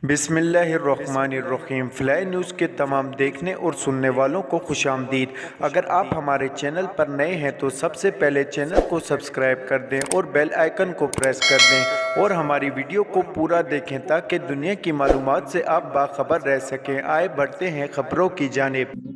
बिस्मिल्लाहिर्रहमानिर्रहीम। Fly news के तमाम देखने और सुनने वालों को खुश आमदीद। अगर आप हमारे चैनल पर नए हैं तो सबसे पहले चैनल को सब्सक्राइब कर दें और बेल आइकन को प्रेस कर दें और हमारी वीडियो को पूरा देखें ताकि दुनिया की मालूमात से आप बाखबर रह सकें। आए बढ़ते हैं खबरों की जानिब।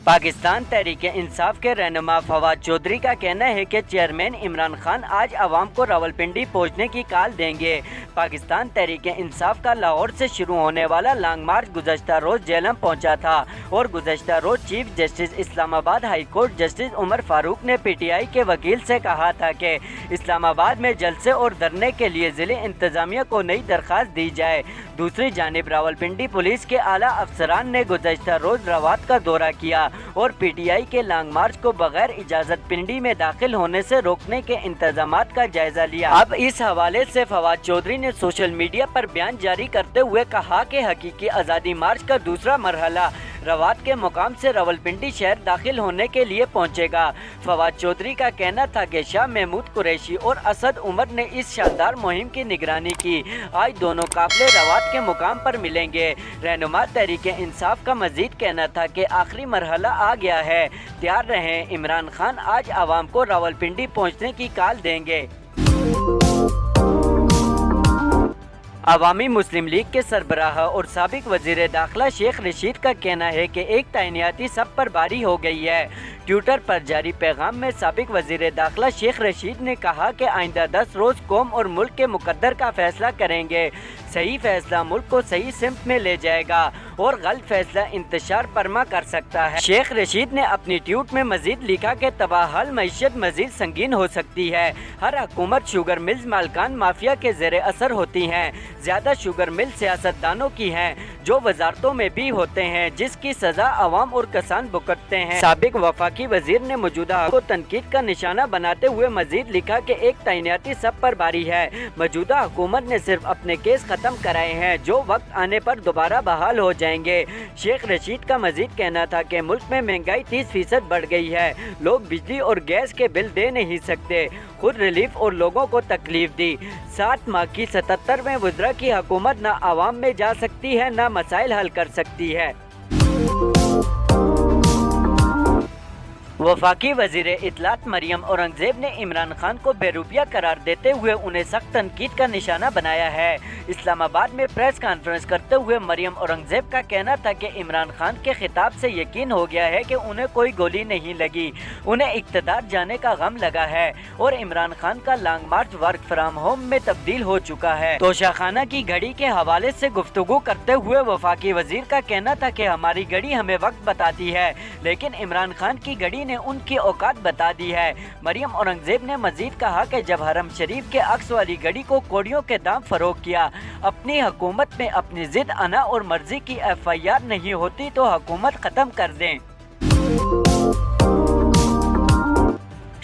पाकिस्तान तहरीक इंसाफ के रहनुमा फवाद चौधरी का कहना है कि चेयरमैन इमरान खान आज आवाम को रावलपिंडी पहुंचने की कॉल देंगे। पाकिस्तान तहरीक इंसाफ का लाहौर से शुरू होने वाला लॉन्ग मार्च गुज़श्ता रोज़ जेलम पहुंचा था और गुज़श्ता रोज़ chief justice Islamabad high court justice Umar Farooq ने पीटीआई के वकील से कहा था कि इस्लामाबाद में जलसे और धरने के लिए ज़िले इंतज़ामिया को नई दरख्वास्त दी जाए। दूसरी जानिब रावलपिंडी पुलिस के आला अफसरान ने गुज़श्ता रोज़ रवात का दौरा किया और पीटीआई के लॉन्ग मार्च को बगैर इजाजत पिंडी में दाखिल होने से रोकने के इंतजामात का जायजा लिया। अब इस हवाले से फवाद चौधरी ने सोशल मीडिया पर बयान जारी करते हुए कहा कि हकीकी आज़ादी मार्च का दूसरा मरहला रवात के मुकाम से रावलपिंडी शहर दाखिल होने के लिए पहुंचेगा। फवाद चौधरी का कहना था कि शाह महमूद कुरैशी और असद उमर ने इस शानदार मुहिम की निगरानी की। आज दोनों काफिले रवात के मुकाम पर मिलेंगे। रहनुमा तहरीक इंसाफ का मजीद कहना था कि आखिरी मरहला आ गया है, तैयार रहें। इमरान खान आज आवाम को रावलपिंडी पहुंचने की कॉल देंगे। अवामी मुस्लिम लीग के सरबराह और साबिक वजीर दाखिला शेख रशीद का कहना है कि एक तैनाती सब पर भारी हो गई है। ट्विटर पर जारी पैगाम में साबिक वजीर दाखिला शेख रशीद ने कहा कि आइंदा 10 रोज़ कौम और मुल्क के मुकद्दर का फैसला करेंगे। सही फैसला मुल्क को सही सिमत में ले जाएगा और गलत फैसला इंतशार परमा कर सकता है। शेख रशीद ने अपनी ट्वीट में मजीद लिखा कि तबाहल मईशत मजीद संगीन हो सकती है। हर हुकूमत शुगर मिल्स मालकान माफिया के ज़ेरे असर होती हैं। ज़्यादा शुगर मिल सियासतदानों की हैं जो वजारतों में भी होते हैं, जिसकी सज़ा अवाम और किसान भुगतते हैं। साबिक वफाकी वजीर ने मौजूदा को तनकीद का निशाना बनाते हुए मजीद लिखा कि एक तैनाती सब पर भारी है। मौजूदा हुकूमत ने सिर्फ अपने केस खत्म कराए हैं जो वक्त आने पर दोबारा बहाल हो जाएंगे। शेख रशीद का मजीद कहना था कि मुल्क में महंगाई 30% बढ़ गई है। लोग बिजली और गैस के बिल दे नहीं सकते। खुद रिलीफ और लोगों को तकलीफ दी। 7 माह की 77वें वज़रा की हुकूमत न आवाम में जा सकती है न मसाइल हल कर सकती है। वफाकी वजीर इत्तलात मरियम औरंगजेब ने इमरान खान को बेरुपिया करार देते हुए उन्हें सख्त तनकीद का निशाना बनाया है। इस्लामाबाद में प्रेस कॉन्फ्रेंस करते हुए मरियम औरंगजेब का कहना था कि इमरान खान के खिताब से यकीन हो गया है कि उन्हें कोई गोली नहीं लगी, उन्हें इक़्तिदार जाने का गम लगा है और इमरान खान का long March work from home में तब्दील हो चुका है। तोशाखाना की घड़ी के हवाले से गुफ्तगू करते हुए वफाकी वजीर का कहना था कि हमारी घड़ी हमें वक्त बताती है, लेकिन इमरान खान की घड़ी ने उनकी औकात बता दी है। मरियम औरंगजेब ने मजीद कहा कि जब हरम शरीफ के अक्स वाली घड़ी को कोड़ियों के दाम फरोख किया, अपनी हुकूमत में अपनी जिद अना और मर्जी की FIR नहीं होती तो हुकूमत खत्म कर दें।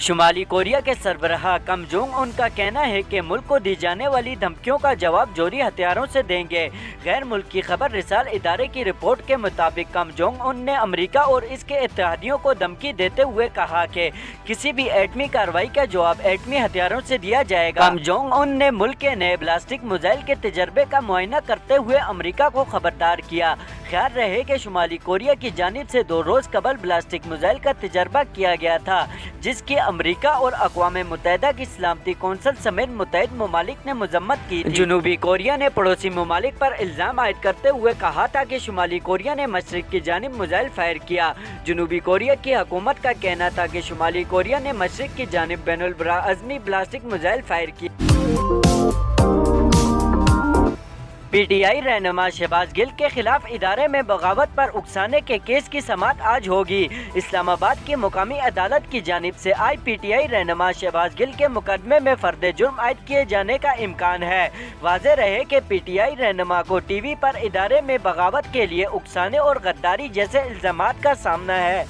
शुमाली कोरिया के सरबराह किम जोंग उन का कहना है कि मुल्क को दी जाने वाली धमकियों का जवाब जोरी हथियारों से देंगे। गैर मुल्की खबर रिसाल इदारे की रिपोर्ट के मुताबिक किम जोंग उन ने अमेरिका और इसके इत्तेहादियों को धमकी देते हुए कहा कि किसी भी एटमी कार्रवाई का जवाब एटमी हथियारों से दिया जाएगा। किम जोंग उन ने मुल्क के नए बैलिस्टिक मिसाइल के तजर्बे का मुआयना करते हुए अमेरिका को खबरदार किया। ख्याल रहे कि शुमाली कोरिया की जानिब से 2 रोज कबल बैलिस्टिक मिसाइल का तजर्बा किया गया था, जिसकी अमेरिका और अक़वाम मुत्तहिदा की सलामती कौंसिल समेत मुत्तहिद ममालिक ने मजम्मत की थी। जनूबी कोरिया ने पड़ोसी ममालिक पर इल्ज़ाम आयद करते हुए कहा था कि शुमाली कोरिया ने मशरिक की जानिब मिसाइल फायर किया। जनूबी कोरिया की हुकूमत का कहना था कि शुमाली कोरिया ने मशरिक की जानिब बैनुल बराअज़मी बैलिस्टिक मिसाइल फायर किया। पीटीआई रहनुमा शहबाज गिल के खिलाफ इदारे में बगावत पर उकसाने के केस की समाअत आज होगी। इस्लामाबाद की मुकामी अदालत की जानिब से आज पीटीआई रहनुमा शहबाज गिल के मुकदमे में फर्द जुर्म आयद किए जाने का इम्कान है। वाज़ेह रहे कि पीटीआई रहनुमा को टीवी पर इदारे में बगावत के लिए उकसाने और गद्दारी जैसे इल्ज़ामात का सामना है।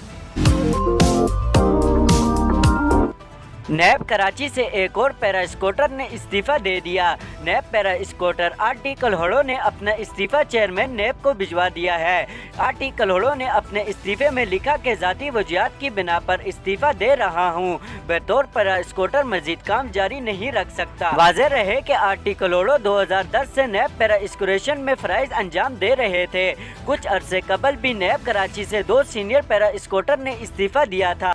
नैब कराची से एक और पैरा स्कूटर ने इस्तीफा दे दिया। नैब पैरा स्कूटर आरटी कल्हड़ो ने अपना इस्तीफा चेयरमैन नैब को भिजवा दिया है। आरटी कल्हड़ो ने अपने इस्तीफे में लिखा कि जाती वजूहात की बिना पर इस्तीफा दे रहा हूं। बतौर पैरा स्कूटर मजीद काम जारी नहीं रख सकता। वाज़ेह रहे कि आरटी कल्हड़ो 2010 से नैब पैरा स्कूरेशन में फराइज अंजाम दे रहे थे। कुछ अरसे कबल भी नैब कराची से 2 सीनियर पैरा स्कूटर ने इस्तीफा दिया था।